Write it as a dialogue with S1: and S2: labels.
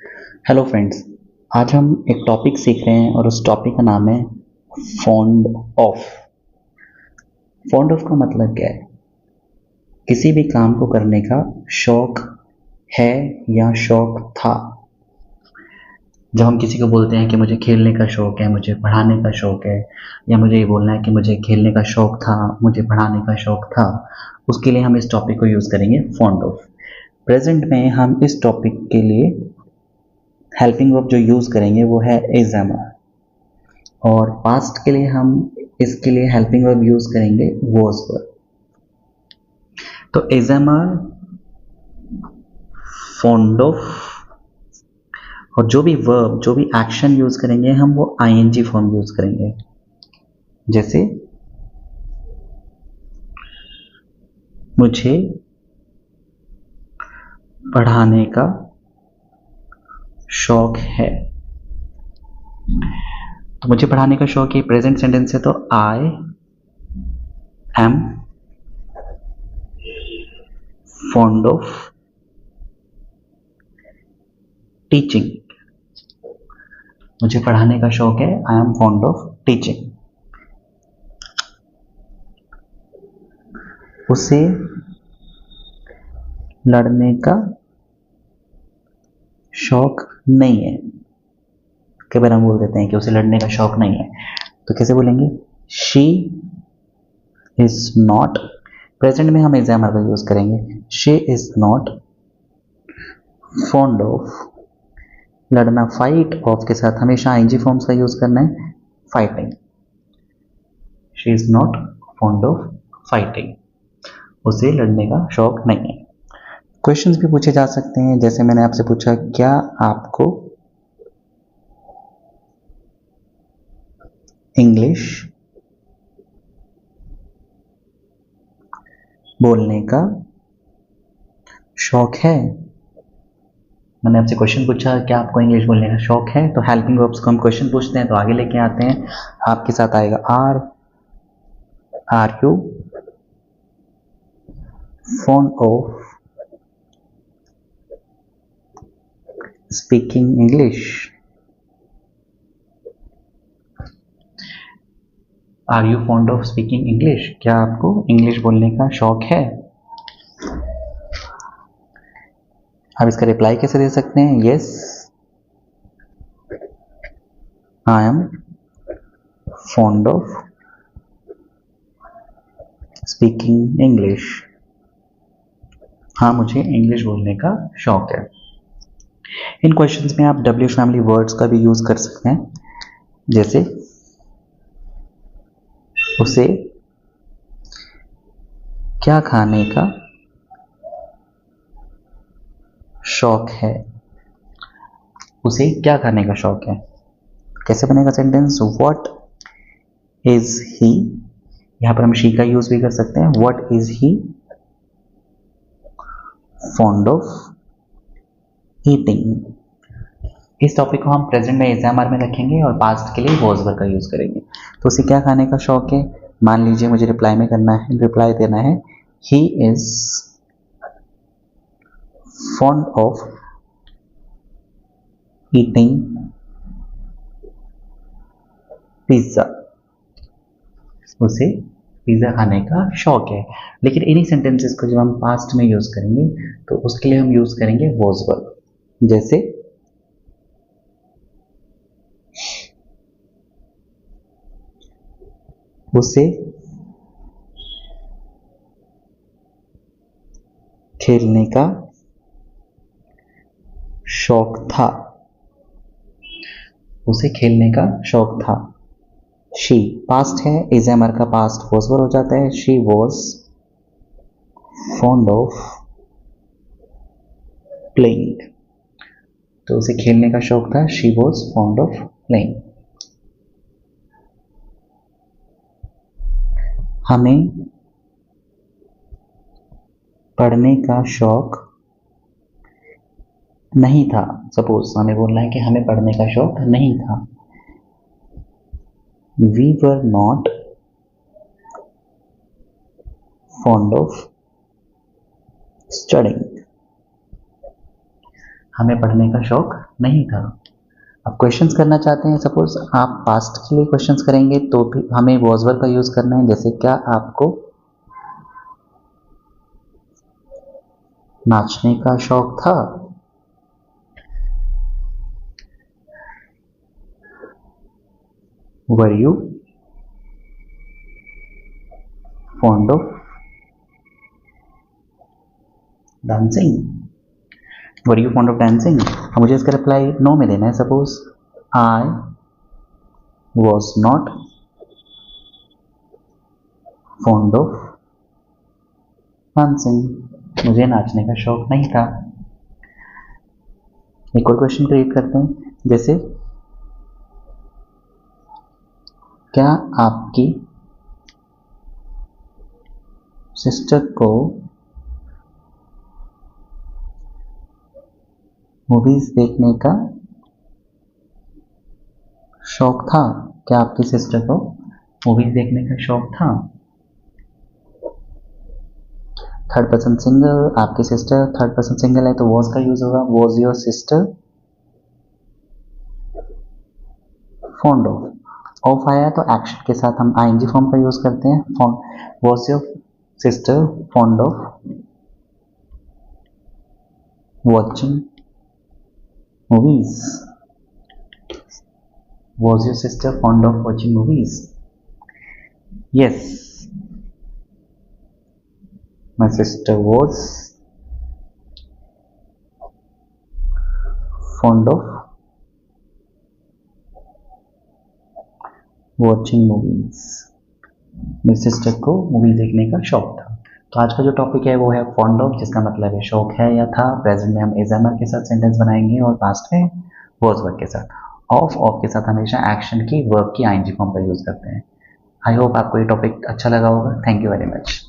S1: Hello friends. आज हम एक टॉपिक सीख रहे हैं और उस टॉपिक का नाम है फॉन्ड ऑफ। फॉन्ड ऑफ का मतलब क्या है? किसी भी काम को करने का शौक है या शौक था। जब हम किसी को बोलते हैं कि मुझे खेलने का शौक है, मुझे पढ़ाने का शौक है, या मुझे ये बोलना है कि मुझे खेलने का शौक था, मुझे पढ़ाने का शौक था, उसके लिए हम इस टॉपिक को यूज़ करेंगे फॉन्ड ऑफ। प्रेजेंट में हम इस टॉपिक के लिए हेल्पिंग वर्ब जो यूज़ करेंगे वो है इज एम, और पास्ट के लिए हम इसके लिए हेल्पिंग वर्ब यूज करेंगे वॉज वर्ब। तो एजमर, फॉन्ड ऑफ, और जो भी वर्ब, जो भी एक्शन यूज करेंगे हम वो आईएनजी फॉर्म यूज करेंगे। जैसे मुझे पढ़ाने का शौक है, तो मुझे पढ़ाने का शौक है प्रेजेंट सेंटेंस है, तो I am fond of teaching. मुझे पढ़ाने का शौक है, I am fond of teaching. उसे लड़ने का शौक नहीं है। कई बार हम बोल देते हैं कि उसे लड़ने का शौक नहीं है, तो कैसे बोलेंगे? She is not. प्रेजेंट में हम एग्जामर का यूज करेंगे। She is not fond of. लड़ना, फाइट ऑफ के साथ हमेशा आईएनजी फॉर्म्स का यूज करना है, fighting. She is not fond of fighting. उसे लड़ने का शौक नहीं है। क्वेश्चंस भी पूछे जा सकते हैं, जैसे मैंने आपसे पूछा, क्या आपको इंग्लिश बोलने का शौक है? मैंने आपसे क्वेश्चन पूछा, क्या आपको इंग्लिश बोलने का शौक है? तो हेल्पिंग वर्ब्स को हम क्वेश्चन पूछते हैं तो आगे लेके आते हैं। आपके साथ आएगा are you fond of speaking English? Are you fond of speaking English? क्या आपको इंग्लिश बोलने का शौक है? आप इसका रिप्लाई कैसे दे सकते हैं? Yes, I am fond of speaking English. हाँ, मुझे इंग्लिश बोलने का शौक है। इन क्वेश्चंस में आप डब्ल्यू फैमिली वर्ड्स का भी यूज कर सकते हैं, जैसे उसे क्या खाने का शौक है? उसे क्या खाने का शौक है? कैसे बनेगा सेंटेंस? What is he. यहां पर हम शी का यूज भी कर सकते हैं। What is he fond of eating. इस टॉपिक को हम प्रेजेंट में एग्जामर में रखेंगे और पास्ट के लिए वॉज वर्ब का यूज करेंगे। तो उसे क्या खाने का शौक है? मान लीजिए मुझे रिप्लाई में करना है, रिप्लाई देना है, he is fond of eating pizza. उसे पिज्जा खाने का शौक है। लेकिन इन्हीं सेंटेंसेस को जब हम पास्ट में यूज करेंगे तो उसके लिए हम यूज करेंगे वॉज वर्ब। जैसे उसे खेलने का शौक था। उसे खेलने का शौक था। शी पास्ट है, इजेमर का पास्ट वॉज वर्ब हो जाता है। She was fond of playing. तो उसे खेलने का शौक था। She was fond of playing. हमें पढ़ने का शौक नहीं था। सपोज हमें बोलना है कि हमें पढ़ने का शौक नहीं था। We were not fond of studying. हमें पढ़ने का शौक नहीं था। अब क्वेश्चंस करना चाहते हैं, सपोज आप पास्ट के लिए क्वेश्चंस करेंगे तो भी हमें वॉज वर्ब का यूज़ करना है। जैसे क्या आपको नाचने का शौक था? Were you fond of dancing? Were you fond of dancing? मुझे इसका रिप्लाई नो में देना है। Suppose I was not fond of dancing. मुझे नाचने का शौक नहीं था। एक और क्वेश्चन क्रिएट करते हैं। जैसे क्या आपकी सिस्टर को मूवीज देखने का शौक था? क्या आपकी सिस्टर को मूवीज देखने का शौक था? थर्ड पर्सन सिंगल, आपकी सिस्टर, थर्ड पर्सन सिंगल है तो वॉज का यूज होगा। Was your sister fond of आया तो एक्शन के साथ हम आईएनजी फॉर्म का यूज करते हैं। Was your sister fond of watching movies? Was your sister fond of watching movies? Yes, my sister was fond of watching movies। मेरी sister को मूवी देखने का शौक था। तो आज का जो टॉपिक है वो है फॉन्ड ऑफ, जिसका मतलब है शौक है या था। प्रेजेंट में हम इज एम आर के साथ सेंटेंस बनाएंगे और पास्ट में वॉज वर्ब के साथ। ऑफ के साथ हमेशा एक्शन की, वर्ब की आईएनजी फॉर्म का यूज करते हैं। आई होप आपको ये टॉपिक अच्छा लगा होगा। Thank you very much.